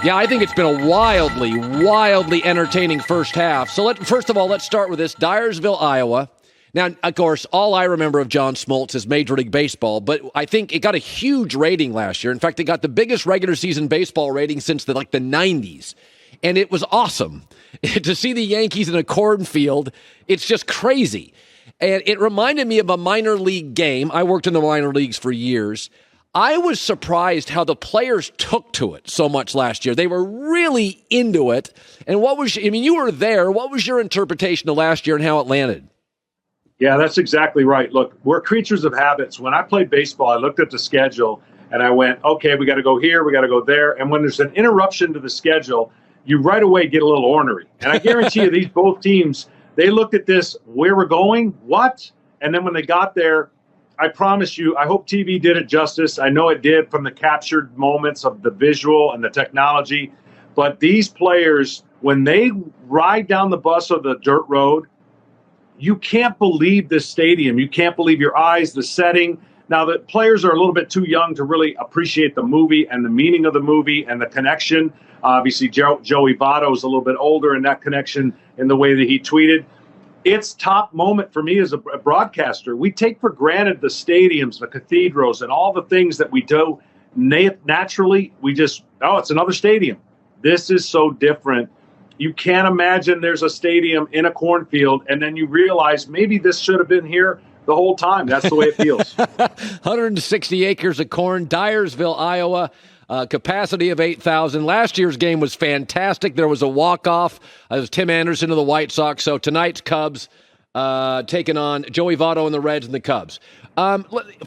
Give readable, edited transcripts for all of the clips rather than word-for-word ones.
Yeah, I think it's been a wildly entertaining first half. So first of all, let's start with this. Dyersville, Iowa. Now, of course, all I remember of John Smoltz is Major League Baseball, but I think it got a huge rating last year. In fact, it got the biggest regular season baseball rating since the 90s. And it was awesome to see the Yankees in a cornfield. It's just crazy. And it reminded me of a minor league game. I worked in the minor leagues for years. I was surprised how the players took to it so much last year. They were really into it. And you were there. What was your interpretation of last year and how it landed? Yeah, that's exactly right. Look, we're creatures of habits. When I played baseball, I looked at the schedule and I went, okay, we got to go here, we got to go there. And when there's an interruption to the schedule, you right away get a little ornery. And I guarantee you, both teams, they looked at this, where we're going, what? And then when they got there, I promise you, I hope TV did it justice. I know it did from the captured moments of the visual and the technology. But these players, when they ride down the bus of the dirt road, you can't believe this stadium. You can't believe your eyes, the setting. Now, the players are a little bit too young to really appreciate the movie and the meaning of the movie and the connection. Obviously, Joey Votto is a little bit older in that connection in the way that he tweeted. It's top moment for me as a broadcaster. We take for granted the stadiums, the cathedrals, and all the things that we do naturally. We just, it's another stadium. This is so different. You can't imagine there's a stadium in a cornfield, and then you realize maybe this should have been here the whole time. That's the way it feels. 160 acres of corn, Dyersville, Iowa. Capacity of 8,000. Last year's game was fantastic. There was a walk-off. It was Tim Anderson of the White Sox. So tonight's Cubs taking on Joey Votto and the Reds and the Cubs.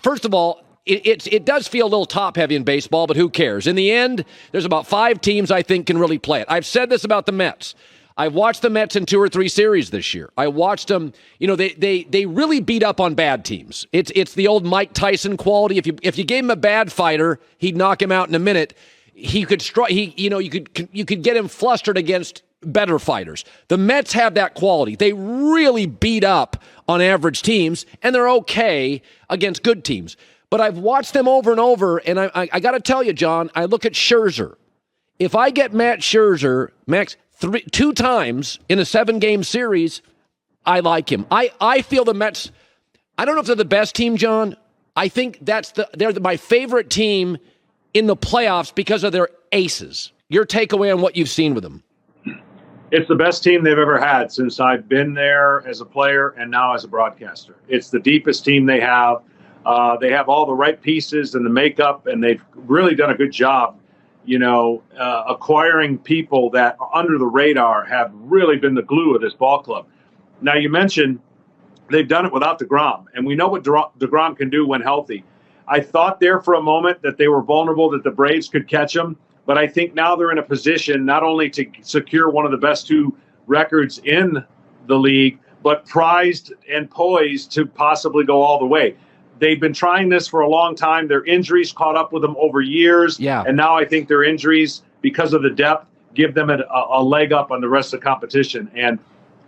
First of all, it does feel a little top-heavy in baseball, but who cares? In the end, there's about 5 teams I think can really play it. I've said this about the Mets. I've watched the Mets in 2 or 3 series this year. I watched them. They really beat up on bad teams. It's the old Mike Tyson quality. If you gave him a bad fighter, he'd knock him out in a minute. He could you could get him flustered against better fighters. The Mets have that quality. They really beat up on average teams, and they're okay against good teams. But I've watched them over and over, and I got to tell you, John, I look at Scherzer. If I get Max, 2 times in a 7-game series, I like him. I feel the Mets, I don't know if they're the best team, John. I think they're my favorite team in the playoffs because of their aces. Your takeaway on what you've seen with them? It's the best team they've ever had since I've been there as a player and now as a broadcaster. It's the deepest team they have. They have all the right pieces and the makeup, and they've really done a good job acquiring people that are under the radar have really been the glue of this ball club. Now, you mentioned they've done it without DeGrom, and we know what DeGrom can do when healthy. I thought there for a moment that they were vulnerable, that the Braves could catch them, but I think now they're in a position not only to secure one of the best 2 records in the league, but prized and poised to possibly go all the way. They've been trying this for a long time. Their injuries caught up with them over years. Yeah. And now I think their injuries, because of the depth, give them a leg up on the rest of the competition. And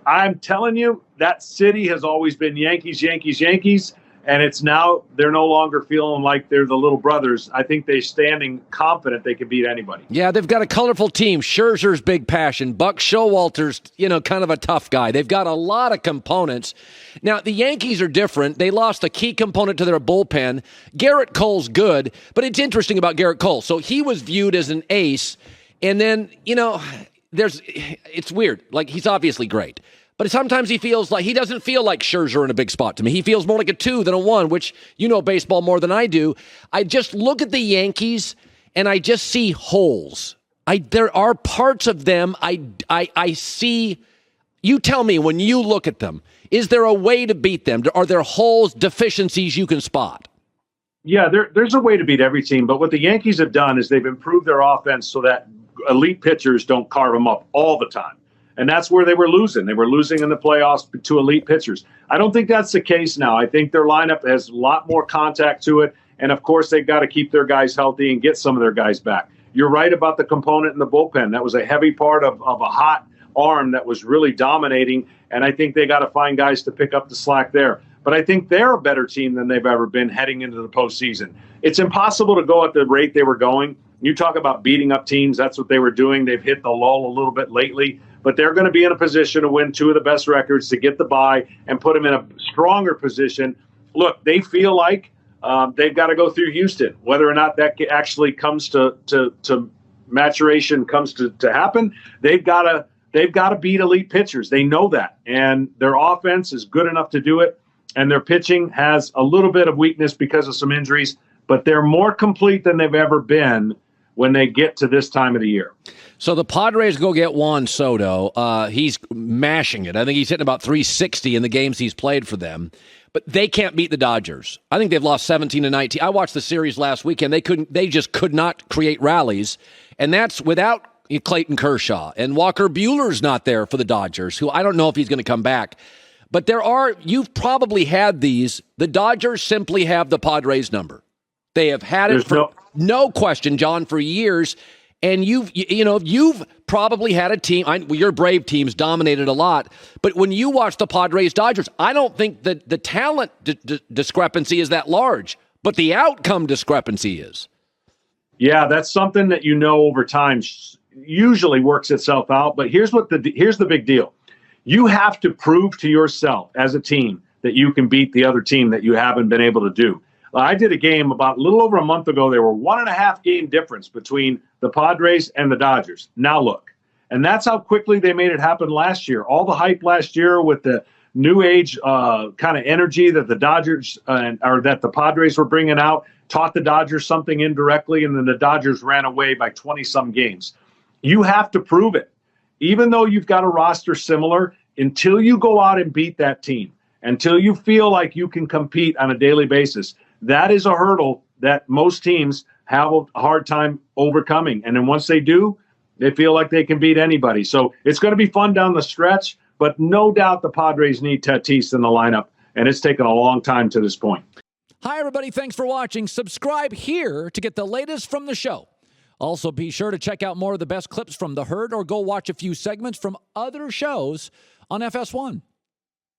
I'm telling you, that city has always been Yankees, Yankees, Yankees. And it's now they're no longer feeling like they're the little brothers. I think they're standing confident they can beat anybody. Yeah, they've got a colorful team. Scherzer's big passion. Buck Showalter's, kind of a tough guy. They've got a lot of components. Now, the Yankees are different. They lost a key component to their bullpen. Garrett Cole's good, but it's interesting about Garrett Cole. So he was viewed as an ace, and then, it's weird. Like, he's obviously great. But sometimes he doesn't feel like Scherzer in a big spot to me. He feels more like a 2 than a 1, which you know baseball more than I do. I just look at the Yankees and I just see holes. There are parts of them I see. You tell me when you look at them, is there a way to beat them? Are there holes, deficiencies you can spot? Yeah, there's a way to beat every team. But what the Yankees have done is they've improved their offense so that elite pitchers don't carve them up all the time. And that's where they were losing. They were losing in the playoffs to elite pitchers. I don't think that's the case now. I think their lineup has a lot more contact to it. And, of course, they've got to keep their guys healthy and get some of their guys back. You're right about the component in the bullpen. That was a heavy part of a hot arm that was really dominating. And I think they got to find guys to pick up the slack there. But I think they're a better team than they've ever been heading into the postseason. It's impossible to go at the rate they were going. You talk about beating up teams. That's what they were doing. They've hit the lull a little bit lately, but they're going to be in a position to win 2 of the best records, to get the bye and put them in a stronger position. Look, they feel like they've got to go through Houston. Whether or not that actually comes to maturation, comes to happen, they've got to beat elite pitchers. They know that, and their offense is good enough to do it, and their pitching has a little bit of weakness because of some injuries, but they're more complete than they've ever been when they get to this time of the year. So the Padres go get Juan Soto. He's mashing it. I think he's hitting about 360 in the games he's played for them. But they can't beat the Dodgers. I think they've lost 17-19. I watched the series last weekend. They just could not create rallies. And that's without Clayton Kershaw. And Walker Buehler's not there for the Dodgers, who I don't know if he's going to come back. But you've probably had these. The Dodgers simply have the Padres number. They have had it for no question, John, for years. And you've probably had a team. Your Brave teams dominated a lot, but when you watch the Padres Dodgers, I don't think that the talent discrepancy is that large, but the outcome discrepancy is. Yeah, that's something that over time usually works itself out. But here's the big deal: you have to prove to yourself as a team that you can beat the other team that you haven't been able to do. I did a game about a little over a month ago. There were 1.5 game difference between the Padres and the Dodgers. Now look, and that's how quickly they made it happen last year. All the hype last year with the new age kind of energy that the Dodgers or that the Padres were bringing out taught the Dodgers something indirectly, and then the Dodgers ran away by 20-some games. You have to prove it. Even though you've got a roster similar, until you go out and beat that team, until you feel like you can compete on a daily basis, that is a hurdle that most teams have a hard time overcoming. And then once they do, they feel like they can beat anybody. So it's going to be fun down the stretch, but no doubt the Padres need Tatis in the lineup, and it's taken a long time to this point. Hi, everybody. Thanks for watching. Subscribe here to get the latest from the show. Also, be sure to check out more of the best clips from The Herd or go watch a few segments from other shows on FS1.